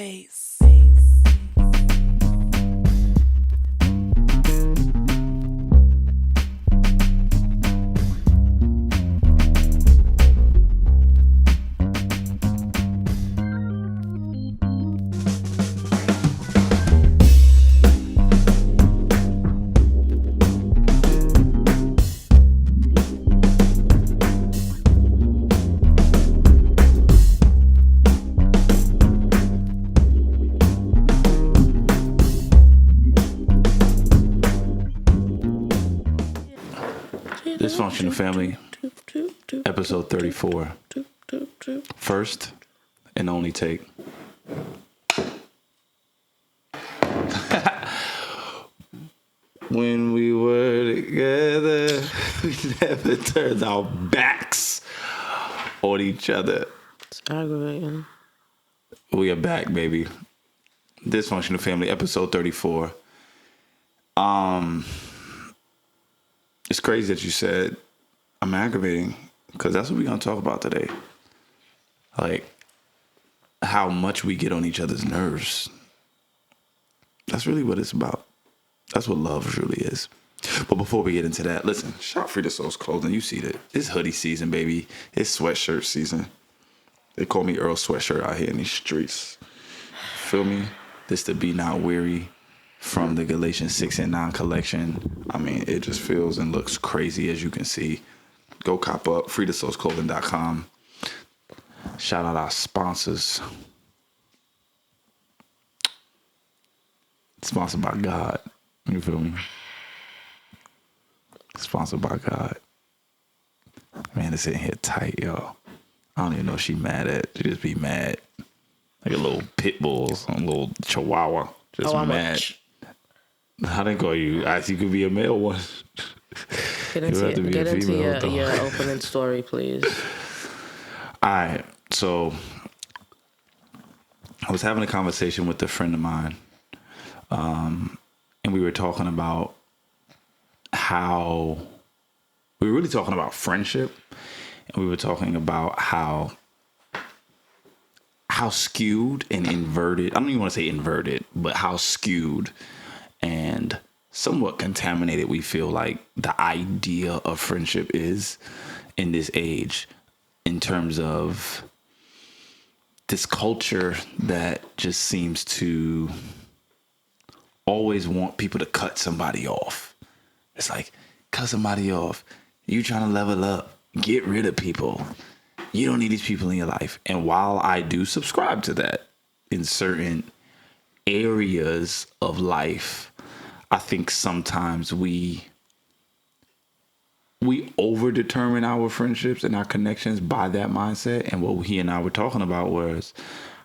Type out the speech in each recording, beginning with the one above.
space. Dysfunctional Family, episode 34. First and only take. When we were together, we never turned our backs on each other. It's aggravating. We are back, baby. Dysfunctional Family, episode 34. It's crazy that you said I'm aggravating, because that's what we're going to talk about today. Like, how much we get on each other's nerves. That's really what it's about. That's what love really is. But before we get into that, listen, shop Free the Soul's clothing. You see that. It's hoodie season, baby. It's sweatshirt season. They call me Earl Sweatshirt out here in these streets. Feel me? This to be not weary from the Galatians 6 and 9 collection. I mean, it just feels and looks crazy, as you can see. Go cop up, freethersoulsclothing.com. Shout out our sponsors. Sponsored by God. You feel me? Sponsored by God. Man, it's in here tight, yo. I don't even know if she mad at. She just be mad. Like a little pit bull, some little chihuahua. Just mad. How they call you? You could be a male one. Get into your opening story, please. All right. So I was having a conversation with a friend of mine. And we were talking about we were really talking about friendship. And we were talking about how skewed and inverted, I don't even want to say inverted, but how skewed and somewhat contaminated we feel like the idea of friendship is in this age, in terms of this culture that just seems to always want people to cut somebody off. It's like, cut somebody off. You trying to level up. Get rid of people. You don't need these people in your life. And while I do subscribe to that in certain areas of life, I think sometimes we over-determine our friendships and our connections by that mindset. And what he and I were talking about was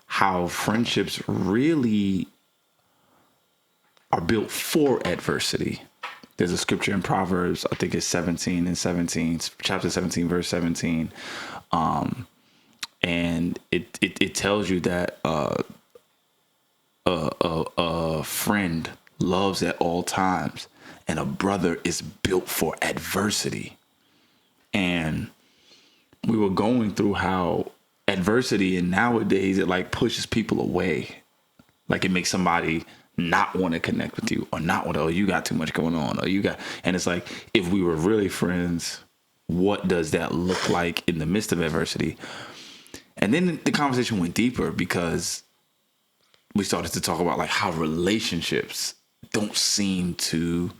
how friendships really are built for adversity. There's a scripture in Proverbs, I think it's 17, chapter 17, verse 17. And it tells you that a friend loves at all times, and a brother is built for adversity. And we were going through how adversity, and nowadays it like pushes people away. Like it makes somebody not want to connect with you, or not want to, oh, you got too much going on, and it's like, if we were really friends, what does that look like in the midst of adversity? And then the conversation went deeper, because we started to talk about like how relationships don't seem to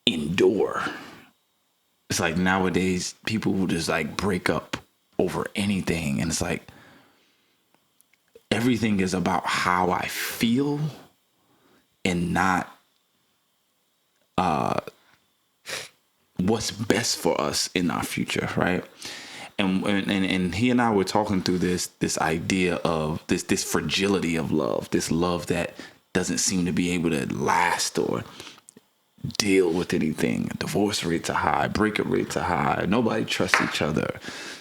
endure. It's like nowadays people will just like break up over anything, and it's like everything is about how I feel and not what's best for us in our future, right? And he and I were talking through this idea of this fragility of love, this love that doesn't seem to be able to last or deal with anything. Divorce rates are high, breakup rates are high, nobody trusts each other.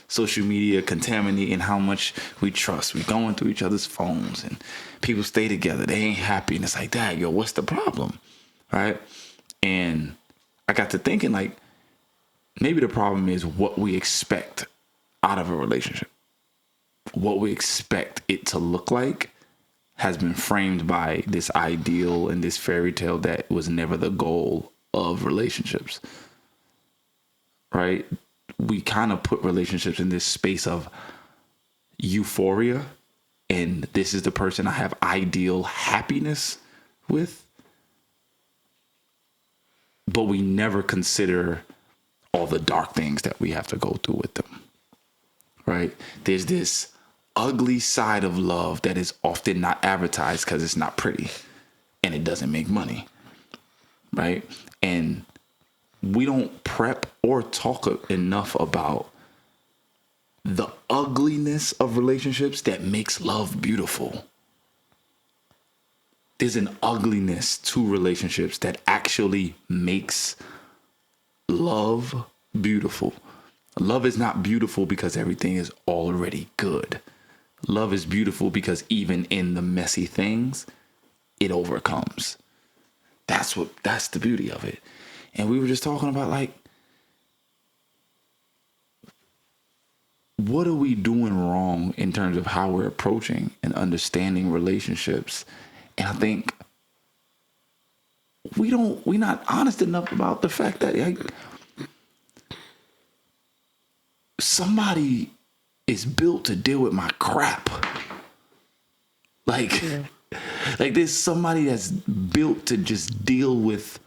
Social media contaminating how much we trust. We going through each other's phones, and people stay together. They ain't happy, and it's like, dang, yo, what's the problem, right? And I got to thinking, like, maybe the problem is what we expect out of a relationship. what we expect it to look like has been framed by this ideal and this fairy tale that was never the goal of relationships, right? We kind of put relationships in this space of euphoria, and this is the person I have ideal happiness with, but we never consider all the dark things that we have to go through with them, right? There's this ugly side of love that is often not advertised because it's not pretty and it doesn't make money, right? And we don't prep or talk enough about the ugliness of relationships that makes love beautiful. There's an ugliness to relationships that actually makes love beautiful. Love is not beautiful because everything is already good. Love is beautiful because even in the messy things, it overcomes. That's the beauty of it. And we were just talking about, like, what are we doing wrong in terms of how we're approaching and understanding relationships? And I think we're not honest enough about the fact that, like, somebody is built to deal with my crap. Like, like there's somebody that's built to just deal with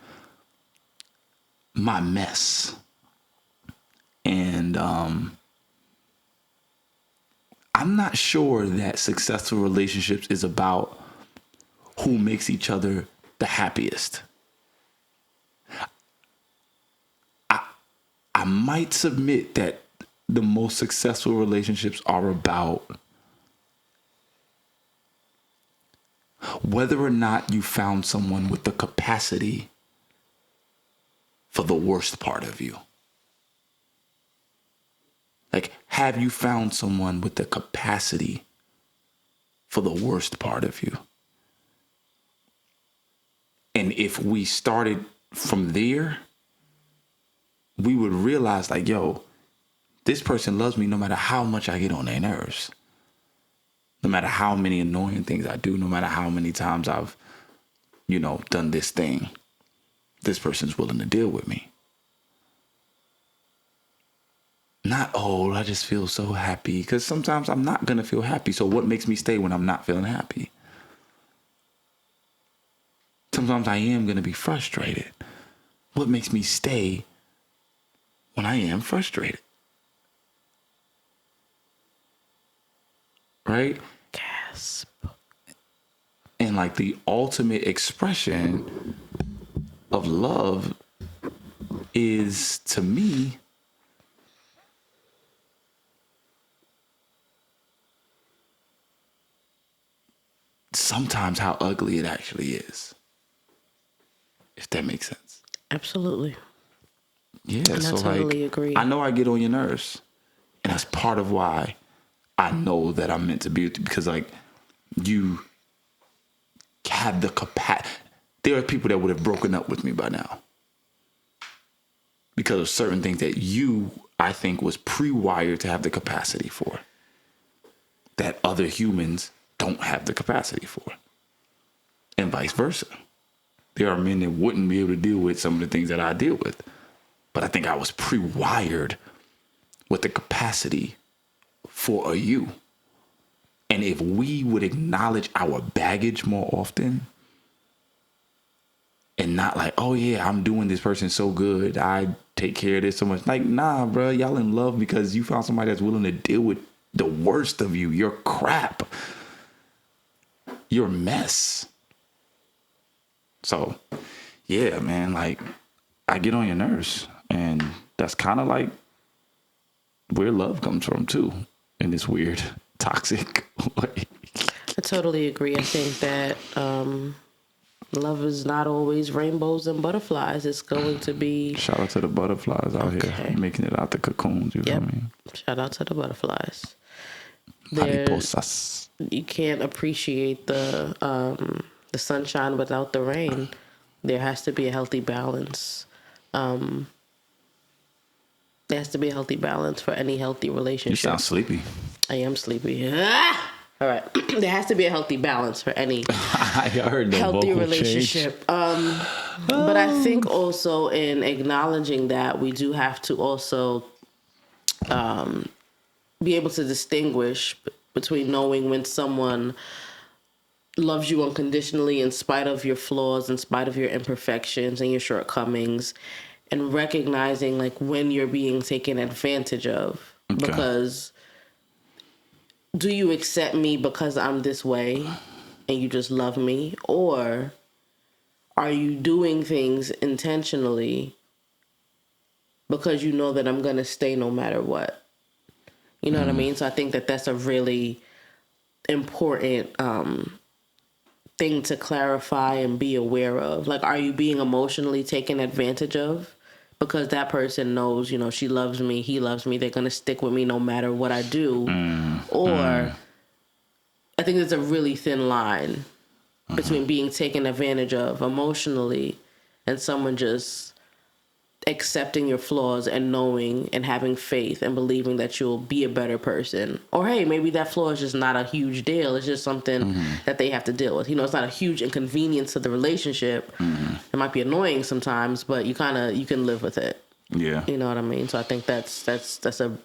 my mess. And I'm not sure that successful relationships is about who makes each other the happiest. I might submit that the most successful relationships are about whether or not you found someone with the capacity for the worst part of you. Like, have you found someone with the capacity for the worst part of you? And if we started from there, we would realize, like, yo, this person loves me no matter how much I get on their nerves. No matter how many annoying things I do, no matter how many times I've, done this thing, this person's willing to deal with me. Not, oh, I just feel so happy. Because sometimes I'm not going to feel happy. So what makes me stay when I'm not feeling happy? Sometimes I am going to be frustrated. What makes me stay when I am frustrated? Right? Gasp. And like the ultimate expression of love is, to me, sometimes how ugly it actually is. If that makes sense. Absolutely. Yeah, and so I totally agree. I know I get on your nerves. And that's part of why I know that I'm meant to be with you, because like you have the capacity. There are people that would have broken up with me by now because of certain things that you, I think, was pre-wired to have the capacity for, that other humans don't have the capacity for, and vice versa. There are men that wouldn't be able to deal with some of the things that I deal with, but I think I was pre-wired with the capacity for a you. And if we would acknowledge our baggage more often and not like, oh yeah, I'm doing this person so good, I take care of this so much. Like, nah, bro, y'all in love because you found somebody that's willing to deal with the worst of you, your crap, your mess. So, yeah, man, like, I get on your nerves. And that's kind of like where love comes from, too, in this weird, toxic way. I totally agree. I think that love is not always rainbows and butterflies. It's going to be... Shout out to the butterflies out here making it out the cocoons. You feel me? Shout out to the butterflies. Mariposas. You can't appreciate the sunshine without the rain. There has to be a healthy balance. There has to be a healthy balance for any healthy relationship. You sound sleepy. I am sleepy. All right. There has to be a healthy balance for any I heard the healthy vocal relationship. But I think also in acknowledging that, we do have to also be able to distinguish between knowing when someone loves you unconditionally in spite of your flaws, in spite of your imperfections and your shortcomings, and recognizing like when you're being taken advantage of. Okay. Because do you accept me because I'm this way and you just love me? Or are you doing things intentionally because you know that I'm going to stay no matter what? You know what I mean? So I think that that's a really important thing to clarify and be aware of. Like, are you being emotionally taken advantage of? Because that person knows, you know, she loves me, he loves me, they're going to stick with me no matter what I do. Or I think there's a really thin line between being taken advantage of emotionally and someone just accepting your flaws and knowing and having faith and believing that you'll be a better person. Or, hey, maybe that flaw is just not a huge deal. It's just something that they have to deal with. You know, it's not a huge inconvenience to the relationship. It might be annoying sometimes, but you can live with it. Yeah. You know what I mean? So I think that's a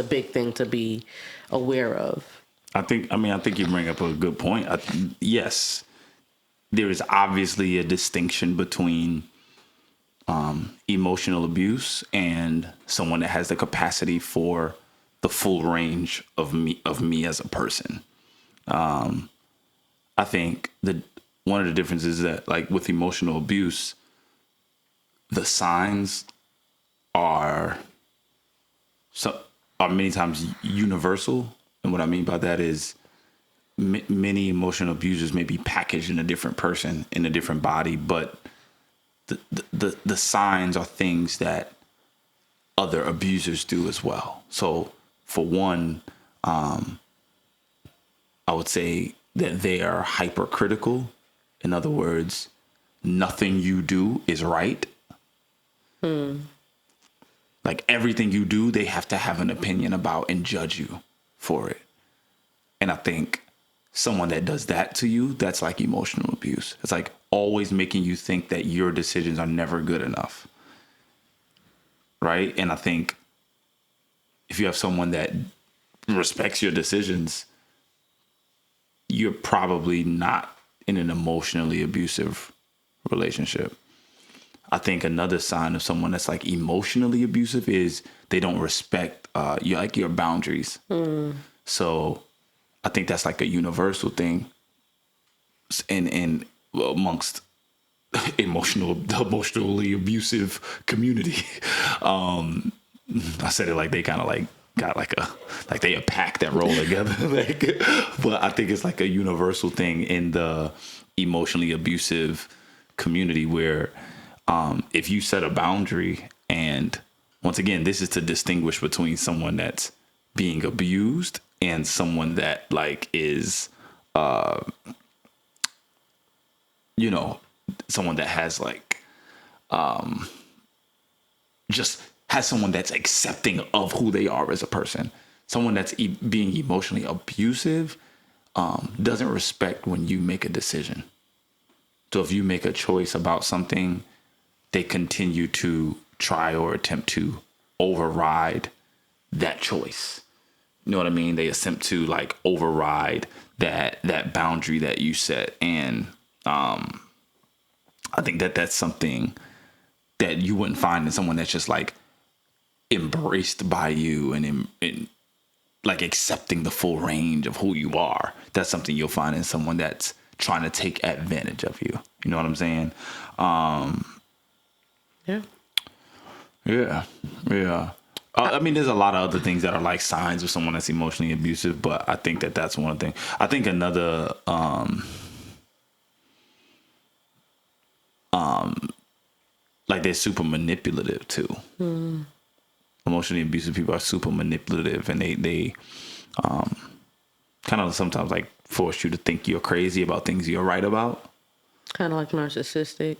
big thing to be aware of. I think you bring up a good point. Yes, there is obviously a distinction between emotional abuse and someone that has the capacity for the full range of me as a person. I think that one of the differences is that, like, with emotional abuse, the signs are many times universal. And what I mean by that is many emotional abusers may be packaged in a different person, in a different body, but the signs are things that other abusers do as well. So for one, I would say that they are hypercritical. In other words, nothing you do is right. Like, everything you do, they have to have an opinion about and judge you for it. And I think someone that does that to you, that's like emotional abuse. It's like always making you think that your decisions are never good enough. Right? And I think if you have someone that respects your decisions, you're probably not in an emotionally abusive relationship. I think another sign of someone that's like emotionally abusive is they don't respect your boundaries. So I think that's like a universal thing in amongst emotionally abusive community. I said it like they kind of like got like they a pack that roll together. But I think it's like a universal thing in the emotionally abusive community where if you set a boundary, and once again, this is to distinguish between someone that's being abused and someone that like is, someone that has like, just has someone that's accepting of who they are as a person. Someone that's being emotionally abusive doesn't respect when you make a decision. So if you make a choice about something, they continue to try or attempt to override that choice. You know what I mean? They attempt to like override that boundary that you set. And I think that's something that you wouldn't find in someone that's just like embraced by you and like accepting the full range of who you are. That's something you'll find in someone that's trying to take advantage of you. You know what I'm saying? Yeah. I mean, there's a lot of other things that are like signs of someone that's emotionally abusive, but I think that's one thing. I think another, like they're super manipulative too. Emotionally abusive people are super manipulative, and they kind of sometimes like force you to think you're crazy about things you're right about. Kind of like narcissistic.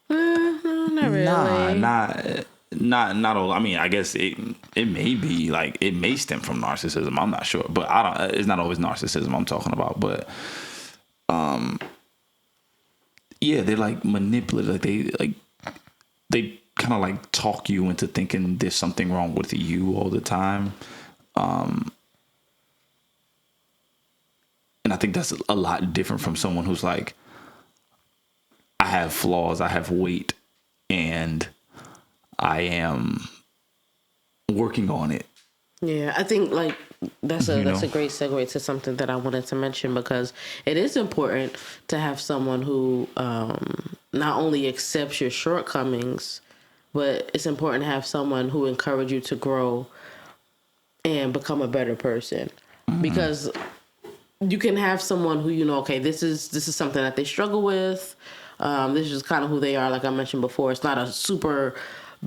Not really. not all. I mean, I guess it may be like it may stem from narcissism. I'm not sure, but I don't. It's not always narcissism I'm talking about. But yeah, they're like manipulative. They kind of like talk you into thinking there's something wrong with you all the time. And I think that's a lot different from someone who's like, I have flaws, I have weight, and I am working on it. Yeah, I think like that's a great segue to something that I wanted to mention, because it is important to have someone who not only accepts your shortcomings, but it's important to have someone who encourages you to grow and become a better person. Because you can have someone who, you know, okay, this is something that they struggle with. This is kind of who they are. Like I mentioned before, it's not a super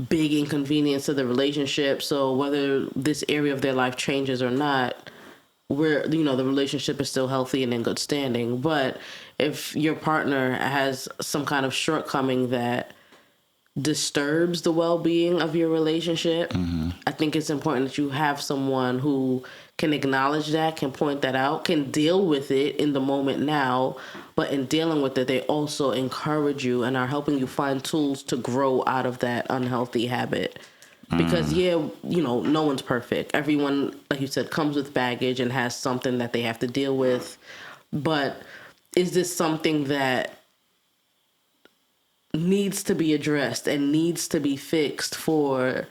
big inconvenience to the relationship. So whether this area of their life changes or not, the relationship is still healthy and in good standing. But if your partner has some kind of shortcoming that disturbs the well-being of your relationship, I think it's important that you have someone who can acknowledge that, can point that out, can deal with it in the moment now, but in dealing with it, they also encourage you and are helping you find tools to grow out of that unhealthy habit. Because no one's perfect. Everyone, like you said, comes with baggage and has something that they have to deal with. But is this something that needs to be addressed and needs to be fixed for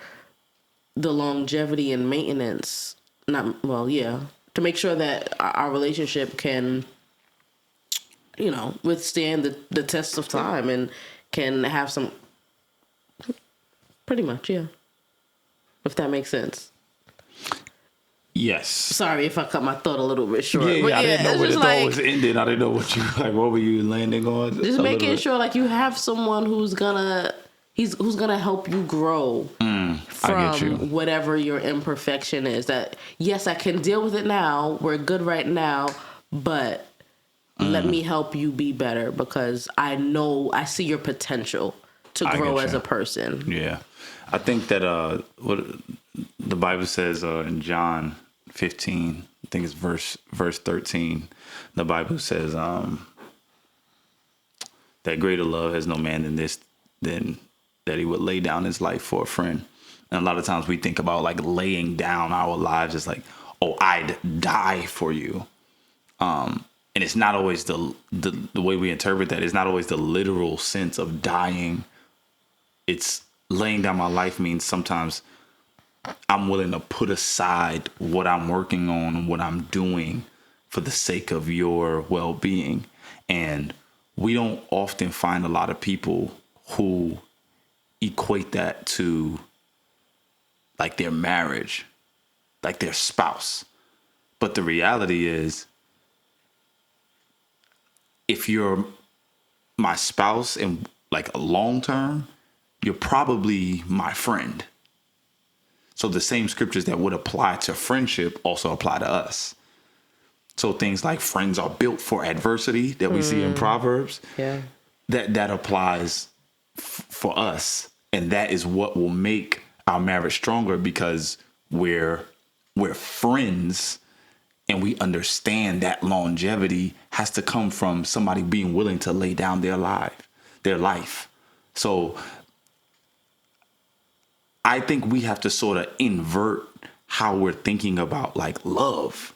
the longevity and maintenance? To make sure that our relationship can, withstand the test of time and can have some, pretty much, yeah. If that makes sense. Yes. Sorry if I cut my thought a little bit short. I didn't know where the thought was ending. I didn't know what were you landing on? Just making sure like you have someone who's gonna help you grow from whatever your imperfection is. That, yes, I can deal with it now. We're good right now, but let me help you be better, because I see your potential to grow as a person. Yeah. I think that what the Bible says in John 15, I think it's verse 13. The Bible says that greater love has no man than that he would lay down his life for a friend. And a lot of times we think about like laying down our lives as like, oh, I'd die for you. And it's not always the way we interpret that. It's not always the literal sense of dying. It's laying down my life means sometimes I'm willing to put aside what I'm working on, what I'm doing for the sake of your well-being. And we don't often find a lot of people who equate that to like their marriage, like their spouse. But the reality is, if you're my spouse in like a long term, you're probably my friend. So the same scriptures that would apply to friendship also apply to us. So things like friends are built for adversity that we see in Proverbs, that applies for us. And that is what will make our marriage stronger, because we're friends, and we understand that longevity has to come from somebody being willing to lay down their life. So I think we have to sort of invert how we're thinking about like love.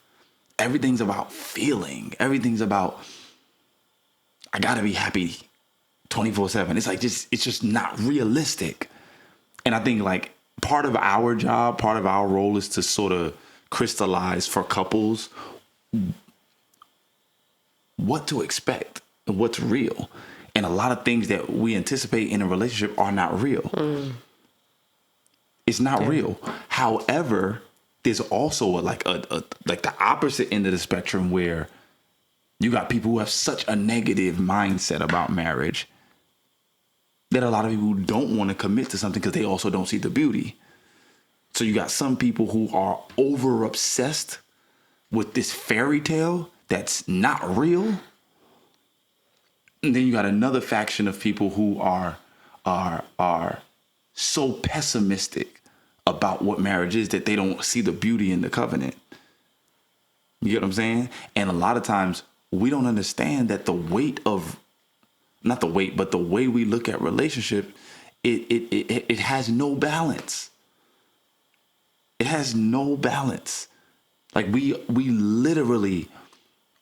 Everything's about feeling. Everything's about, I gotta be happy 24/7. It's like it's just not realistic. And I think like part of our job, part of our role is to sort of crystallize for couples what to expect and what's real. And a lot of things that we anticipate in a relationship are not real. It's not real. However, there's also like the opposite end of the spectrum, where you got people who have such a negative mindset about marriage that a lot of people don't want to commit to something because they also don't see the beauty. So you got some people who are over obsessed with this fairy tale that's not real. And then you got another faction of people who are so pessimistic about what marriage is that they don't see the beauty in the covenant. You get what I'm saying? And a lot of times we don't understand that the weight of, not the weight, but the way we look at relationship, it has no balance. It has no balance. Like we literally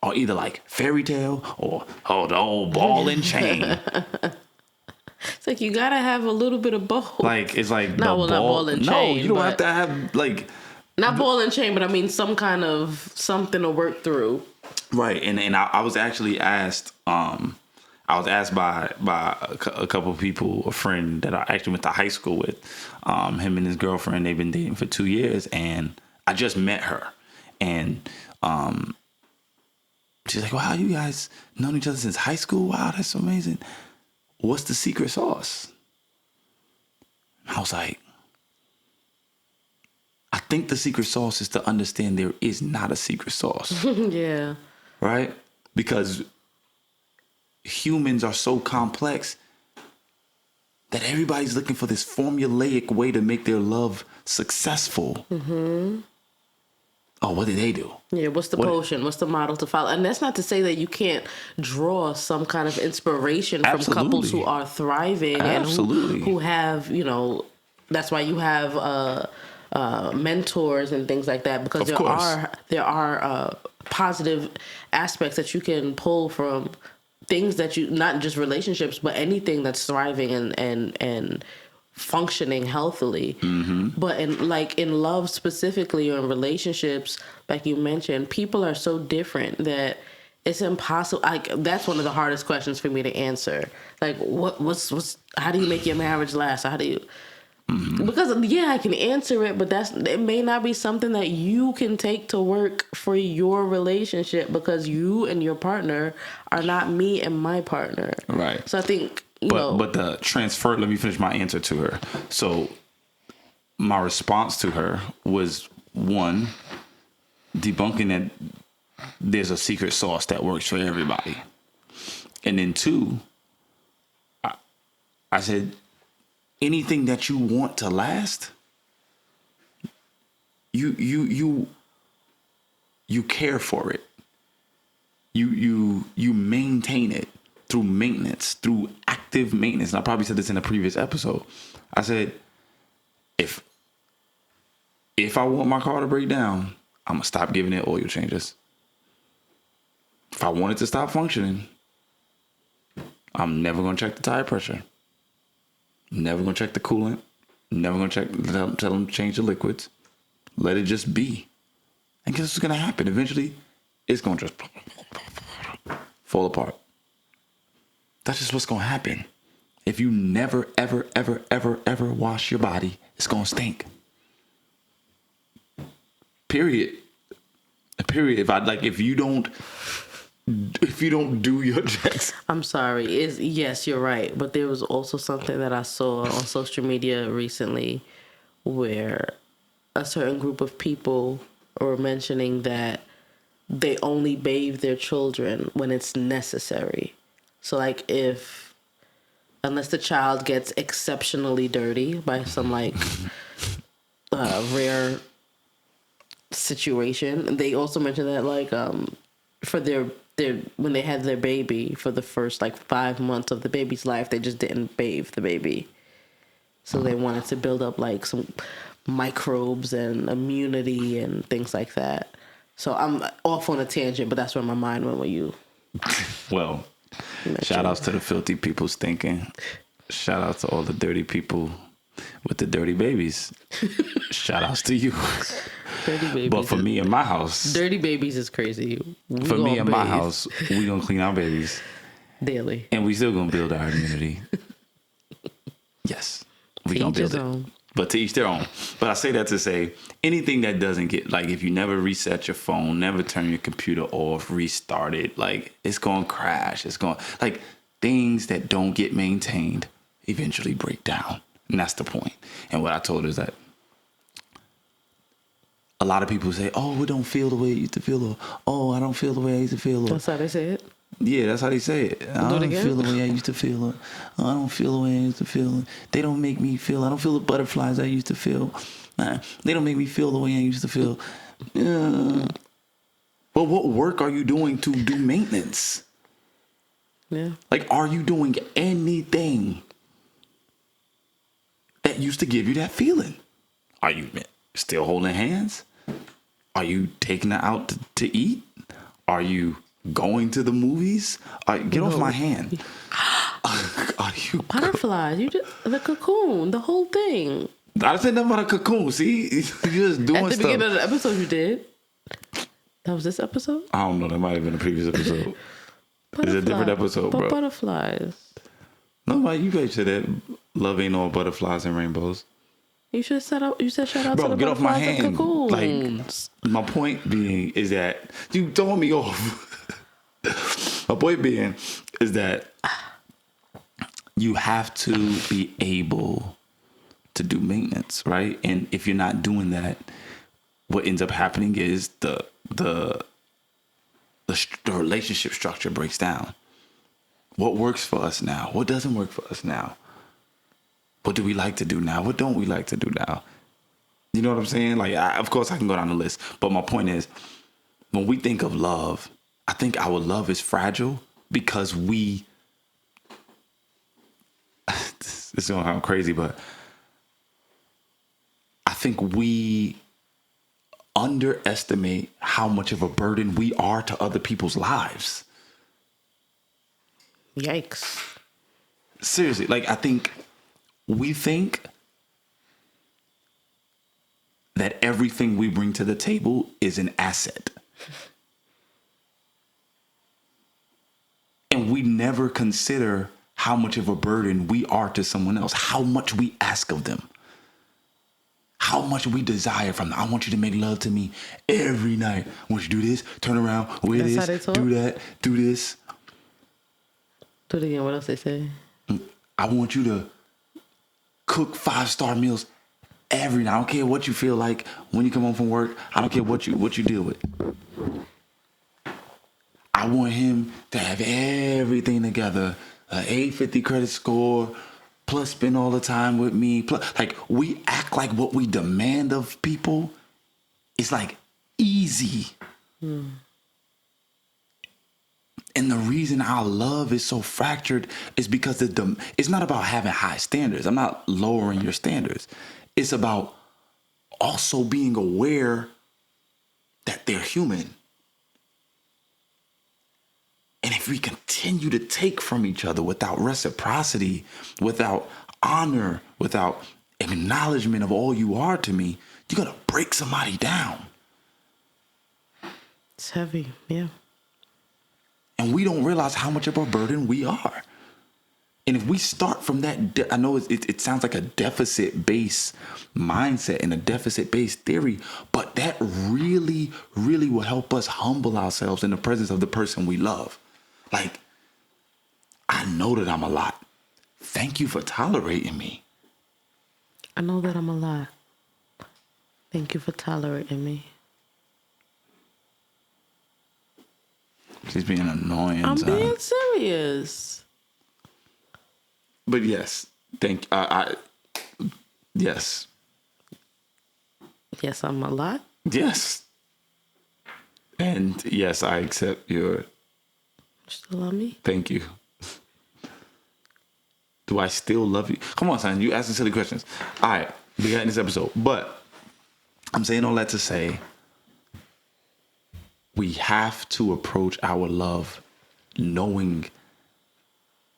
are either like fairy tale or the old ball and chain. It's like you gotta have a little bit of both. Like it's like not ball and chain. No, you don't have to have like not ball and chain, but I mean some kind of something to work through. Right, and I was actually asked. I was asked by a couple of people, a friend that I actually went to high school with. Him and his girlfriend, they've been dating for 2 years, and I just met her, and she's like, "Wow, you guys known each other since high school? Wow, that's amazing. What's the secret sauce?" I was like, I think the secret sauce is to understand there is not a secret sauce. Yeah. Right? Because humans are so complex that everybody's looking for this formulaic way to make their love successful. Mm-hmm. Oh, what did they do? Yeah, what's the potion? What's the model to follow? And that's not to say that you can't draw some kind of inspiration from couples who are thriving and who have, you know, that's why you have mentors and things like that, because there are positive aspects that you can pull from things that you, not just relationships, but anything that's thriving and functioning healthily. Mm-hmm. But in love specifically, or in relationships, like you mentioned, people are so different that it's impossible. That's one of the hardest questions for me to answer. Like, what's how do you make your marriage last? How do you? Mm-hmm. Because I can answer it, but it may not be something that you can take to work for your relationship, because you and your partner are not me and my partner. Right. So I think but the transfer. Let me finish my answer to her. So my response to her was, one, debunking that there's a secret sauce that works for everybody, and then two, I said, anything that you want to last, you care for it. You maintain it through maintenance, through active maintenance. And I probably said this in a previous episode. I said, if I want my car to break down, I'm gonna stop giving it oil changes. If I want it to stop functioning, I'm never gonna check the tire pressure. Never gonna check the coolant. Never gonna tell them to change the liquids. Let it just be. And guess what's gonna happen? Eventually, it's gonna just fall apart. That's just what's gonna happen. If you never, ever, ever, ever, ever wash your body, it's gonna stink. Period. If you don't do your checks. I'm sorry. Yes, you're right. But there was also something that I saw on social media recently where a certain group of people were mentioning that they only bathe their children when it's necessary. So like unless the child gets exceptionally dirty by some rare situation. They also mentioned that for their when they had their baby, for the first 5 months of the baby's life, they just didn't bathe the baby. So they wanted to build up some microbes and immunity and things like that. So I'm off on a tangent, but that's where my mind went when you. Well, shout outs to the filthy people's thinking. Shout out to all the dirty people with the dirty babies. Shout outs to you. Dirty babies. But for me in my house, dirty babies is crazy. For me in my house, we gonna clean our babies daily, and we still gonna build our immunity. Yes, we gonna build it. But to each their own. But I say that to say, anything that doesn't get, if you never reset your phone, never turn your computer off, restart it, it's going to crash. It's going, things that don't get maintained eventually break down. And that's the point. And what I told her is that a lot of people say, oh, it don't feel the way it used to feel. Or, oh, I don't feel the way I used to feel. That's how they say it? Yeah, that's how they say it. I Do it don't again? feel the way I used to feel. I don't feel the way I used to feel. They don't make me feel. I don't feel the butterflies I used to feel. They don't make me feel the way I used to feel. But what work are you doing to do maintenance? Yeah. Like, are you doing anything that used to give you that feeling? Are you still holding hands? Are you taking her out to eat? Are you going to the movies? Get off No. my hand. Are you? Butterflies. You just the cocoon, the whole thing. I said nothing about a cocoon. See, you're just doing At the stuff. beginning of the episode, you did. That was this episode. I don't know. That might have been a previous episode. It's a different episode, but bro. Butterflies. No, you guys said that love ain't all butterflies and rainbows. You should set up. You said shout out Bro, to the get off my butterflies and hand. cocoons. Like, my point being is that you throwing me off. My point being is that you have to be able to do maintenance, right? And if you're not doing that, what ends up happening is the relationship structure breaks down. What works for us now? What doesn't work for us now? What do we like to do now? What don't we like to do now? You know what I'm saying? Like, of course, I can go down the list. But my point is, when we think of love, I think our love is fragile because we... This is going to sound crazy, but I think we underestimate how much of a burden we are to other people's lives. Yikes. Seriously, like, I think we think that everything we bring to the table is an asset. And we never consider how much of a burden we are to someone else, how much we ask of them, how much we desire from them. I want you to make love to me every night. I want you to do this, turn around, wear That's how they this, talk? do that, do this. Do it again. What else they say? I want you to cook 5-star meals every night. I don't care what you feel like when you come home from work. I don't care what you deal with. I want him to have everything together. An 850 credit score, plus spend all the time with me. Plus, like, we act like what we demand of people is like easy. And the reason our love is so fractured is because it's not about having high standards. I'm not lowering your standards. It's about also being aware that they're human. And if we continue to take from each other without reciprocity, without honor, without acknowledgement of all you are to me, you're going to break somebody down. It's heavy. Yeah. And we don't realize how much of a burden we are. And if we start from that, I know it sounds like a deficit-based mindset and a deficit-based theory, but that really, really will help us humble ourselves in the presence of the person we love. Like, I know that I'm a lot. Thank you for tolerating me. I know that I'm a lot. Thank you for tolerating me. She's being annoying. I'm being serious. But yes, yes. Yes, I'm a lot. Yes. And yes, I accept your... Still love me? Thank you. Do I still love you? Come on, son. You asking silly questions. All right. We got in this episode. But I'm saying all that to say we have to approach our love knowing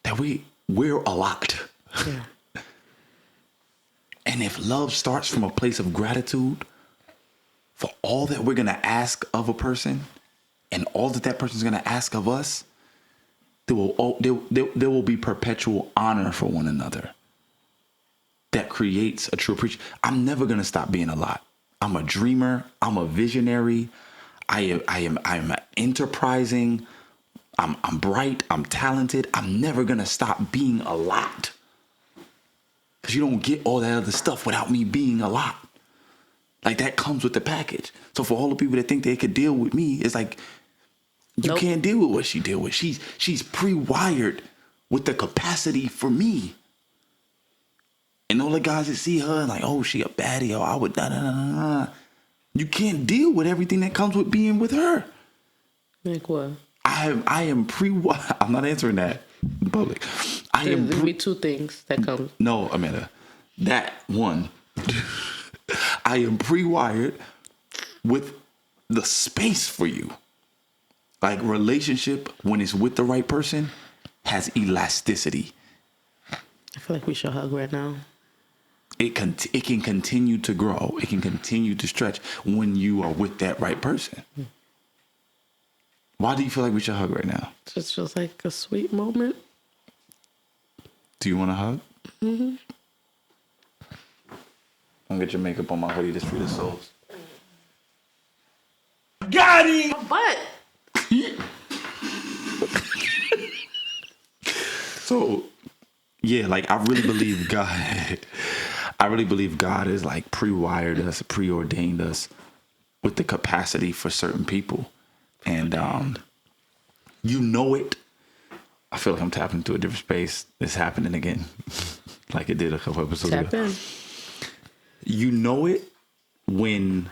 that we're a lot. Yeah. And if love starts from a place of gratitude for all that we're going to ask of a person and all that person's going to ask of us, there will be perpetual honor for one another. That creates a true appreciation. I'm never going to stop being a lot. I'm a dreamer. I'm a visionary. I am enterprising. I'm bright. I'm talented. I'm never going to stop being a lot. Because you don't get all that other stuff without me being a lot. Like, that comes with the package. So for all the people that think they could deal with me, it's like, You can't deal with what she deal with. She's pre-wired with the capacity for me. And all the guys that see her like, oh, she a baddie, oh, I would da. You can't deal with everything that comes with being with her. Like what? I am pre-wired. I'm not answering that in public. There'll be two things that come. No, Amanda. That one. I am pre-wired with the space for you. Like relationship, when it's with the right person, has elasticity. I feel like we should hug right now. It can continue to grow. It can continue to stretch when you are with that right person. Why do you feel like we should hug right now? It just feels like a sweet moment. Do you want to hug? Mm-hmm. I'm gonna get your makeup on my hoodie just for the souls. Got him! But So, yeah, like I really believe God. I really believe God is like pre-wired us, preordained us with the capacity for certain people, and you know it. I feel like I'm tapping into a different space. It's happening again, like it did a couple episodes tap ago. in. You know it when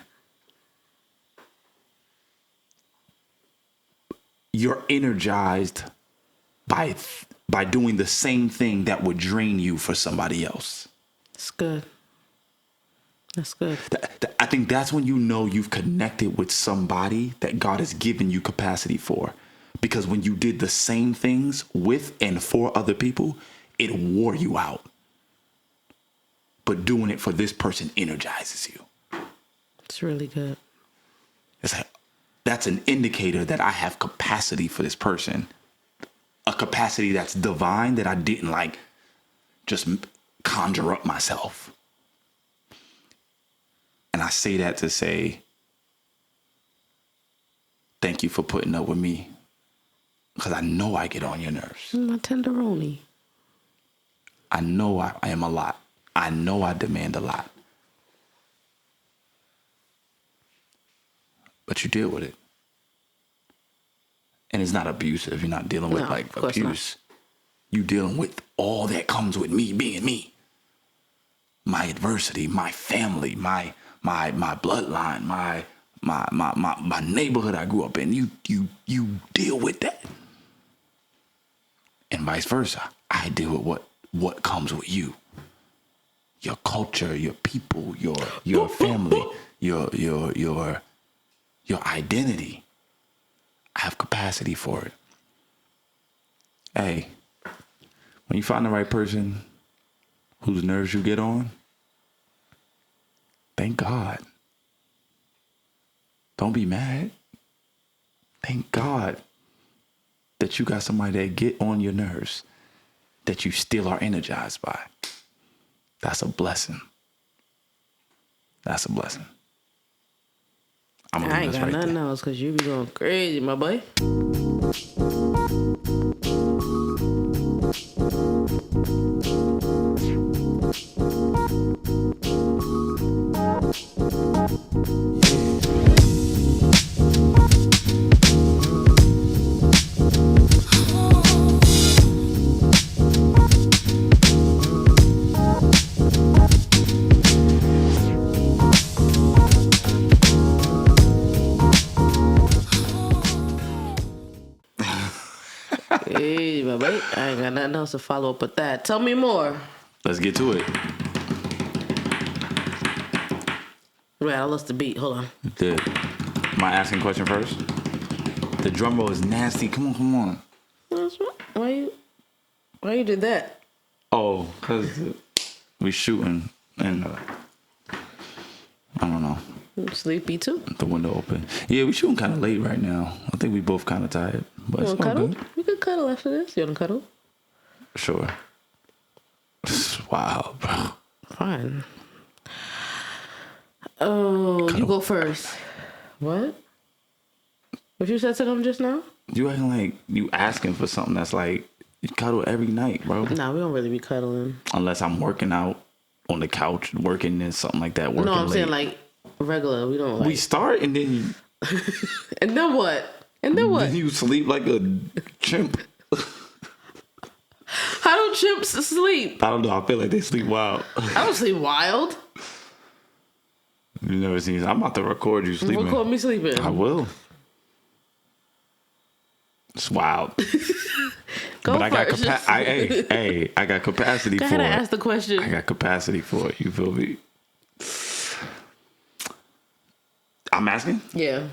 you're energized by doing the same thing that would drain you for somebody else. That's good. That's good. I think that's when you know you've connected with somebody that God has given you capacity for. Because when you did the same things with and for other people, it wore you out. But doing it for this person energizes you. It's really good. It's like, that's an indicator that I have capacity for this person. A capacity that's divine that I didn't like just conjure up myself. And I say that to say, thank you for putting up with me. Because I know I get on your nerves. My tenderoni. I know I am a lot. I know I demand a lot. But you deal with it. And it's not abusive. You're not dealing with like abuse. You're dealing with all that comes with me being me. My adversity, my family, my bloodline, my neighborhood I grew up in. You deal with that. And vice versa. I deal with what comes with you. Your culture, your people, your family, your identity. I have capacity for it. Hey, when you find the right person whose nerves you get on, thank God. Don't be mad. Thank God that you got somebody that get on your nerves that you still are energized by. That's a blessing. That's a blessing. I ain't got nothing else because you be going crazy, my boy. Hey, my boy. I ain't got nothing else to follow up with that. Tell me more. Let's get to it. Right, I lost the beat. Hold on. Am I asking a question first? The drum roll is nasty. Come on. Why you did that? Oh, because we shooting and I don't know. I'm sleepy too. The window open. Yeah, we shooting kind of late right now. I think we both kind of tired. But You it's want to all cuddle? good. We could cuddle after this. You want to cuddle? Sure. Wow, bro. Fine. Oh, Cuddle. you go first. What? What you said to them just now? You acting like you asking for something that's like you cuddle every night, bro. Nah, we don't really be cuddling. Unless I'm working out on the couch, working and something like that. Working No, I'm late. saying like regular. We don't like. We start and then And then what? And then what? Then you sleep like a chimp. How do chimps sleep? I don't know. I feel like they sleep wild. I don't sleep wild. You never seen. I'm about to record you sleeping. Record me sleeping. I will. It's wild. Go but first. I got capacity Go for ahead it. and ask the question. I got capacity for it. You feel me? I'm asking? Yeah.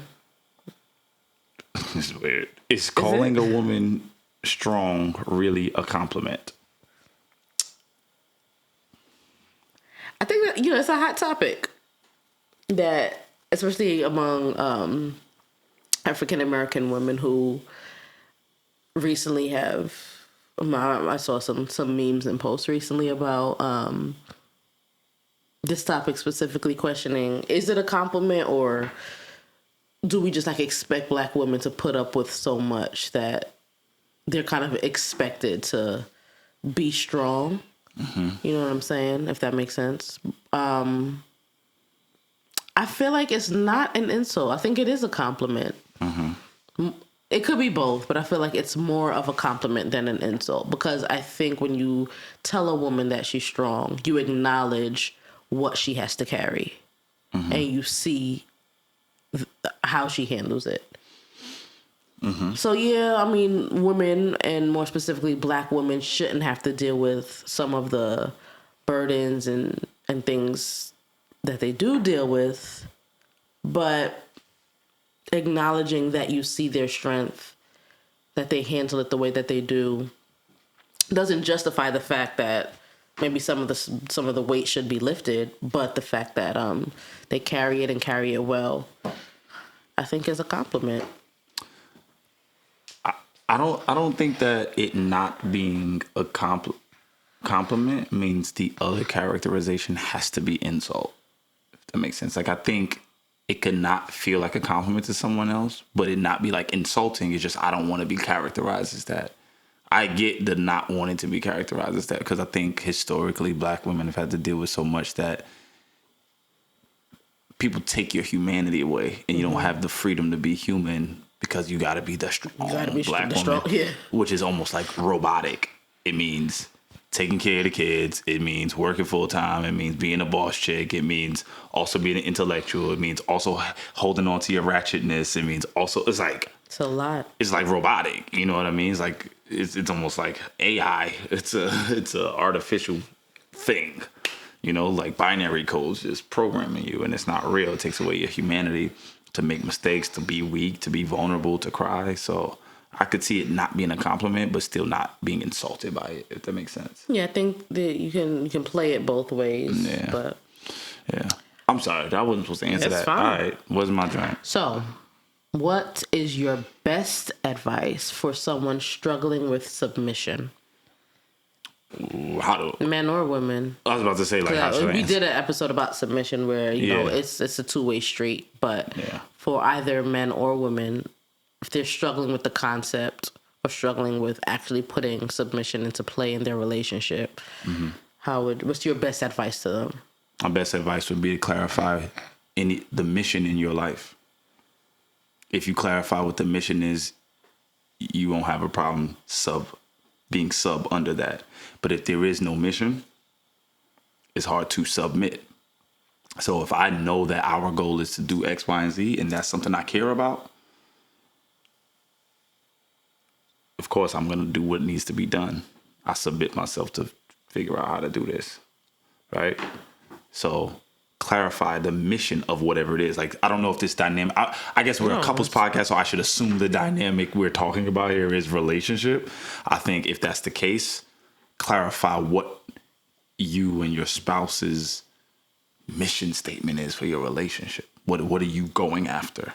This is weird. Is calling a woman strong really a compliment? I think that, it's a hot topic that, especially among African American women who recently have, I saw some memes and posts recently about this topic, specifically questioning, is it a compliment, or do we just expect Black women to put up with so much that they're kind of expected to be strong? Mm-hmm. You know what I'm saying? If that makes sense. I feel like it's not an insult. I think it is a compliment. Mm-hmm. It could be both, but I feel like it's more of a compliment than an insult, because I think when you tell a woman that she's strong, you acknowledge what she has to carry, mm-hmm. and you see how she handles it. Mm-hmm. So yeah, I mean, women, and more specifically Black women, shouldn't have to deal with some of the burdens and things that they do deal with, but acknowledging that you see their strength, that they handle it the way that they do, doesn't justify the fact that maybe some of the weight should be lifted, but the fact that they carry it and carry it well, I think is a compliment. I don't think that it not being a compliment means the other characterization has to be insult. If that makes sense. I think it could not feel like a compliment to someone else, but it not be insulting. It's just I don't want to be characterized as that. I get the not wanting to be characterized as that, because I think historically Black women have had to deal with so much that people take your humanity away, and you don't have the freedom to be human because you got to be the strong Black woman, yeah. Which is almost like robotic. It means taking care of the kids. It means working full time. It means being a boss chick. It means also being an intellectual. It means also holding on to your ratchetness. It means also, it's a lot. It's robotic. You know what I mean? It's it's almost like AI. It's a artificial thing. Binary codes just programming you, and it's not real. It takes away your humanity, to make mistakes, to be weak, to be vulnerable, to cry. So I could see it not being a compliment, but still not being insulted by it, if that makes sense. Yeah, I think that you can play it both ways. Yeah. But yeah. I'm sorry. I wasn't supposed to answer that. Fine. All right. What's my drink? So, what is your best advice for someone struggling with submission? Men or women? I was about to say how should we did an episode about submission where you know it's a two-way street, but for either men or women, if they're struggling with the concept or struggling with actually putting submission into play in their relationship, what's your best advice to them? My best advice would be to clarify the mission in your life. If you clarify what the mission is, you won't have a problem being under that. But if there is no mission, it's hard to submit. So if I know that our goal is to do X, Y, and Z, and that's something I care about, of course I'm going to do what needs to be done. I submit myself to figure out how to do this, right? So clarify the mission of whatever it is. I don't know if this dynamic, I guess we're a couples podcast, so I should assume the dynamic we're talking about here is relationship. I think if that's the case, clarify what you and your spouse's mission statement is for your relationship. What are you going after?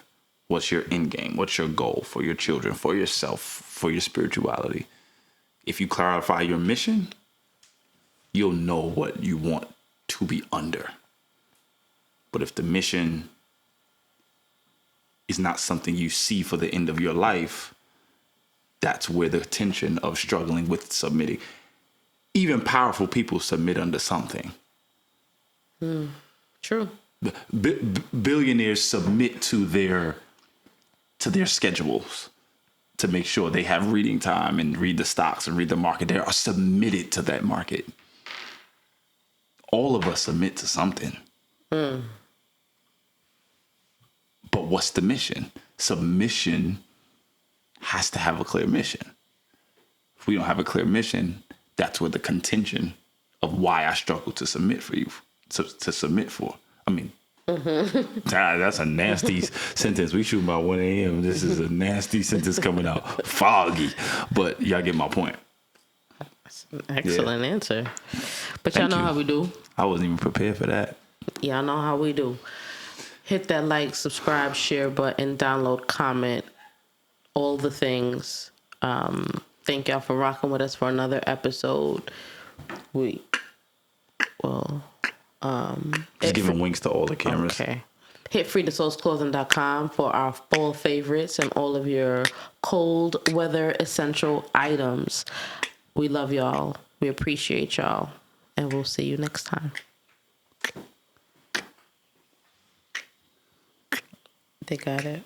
What's your end game? What's your goal for your children, for yourself, for your spirituality? If you clarify your mission, you'll know what you want to be under. But if the mission is not something you see for the end of your life, that's where the tension of struggling with submitting. Even powerful people submit under something. True. Billionaires submit to their to their schedules to make sure they have reading time and read the stocks and read the market. They are submitted to that market. All of us submit to something. But what's the mission? Submission has to have a clear mission. If we don't have a clear mission, that's where the contention of why I struggle to submit for you, to submit for. I mean, that's a nasty sentence. We shoot about 1 a.m. This is a nasty sentence coming out. Foggy. But y'all get my point. That's an excellent answer. But Thank y'all know you. how we do. I wasn't even prepared for that. Y'all know how we do. Hit that like, subscribe, share button, download, comment, all the things. Thank y'all for rocking with us for another episode. Just giving winks to all the cameras. Okay. Hit freetosoulsclothing.com for our fall favorites and all of your cold weather essential items. We love y'all. We appreciate y'all. And we'll see you next time. They got it.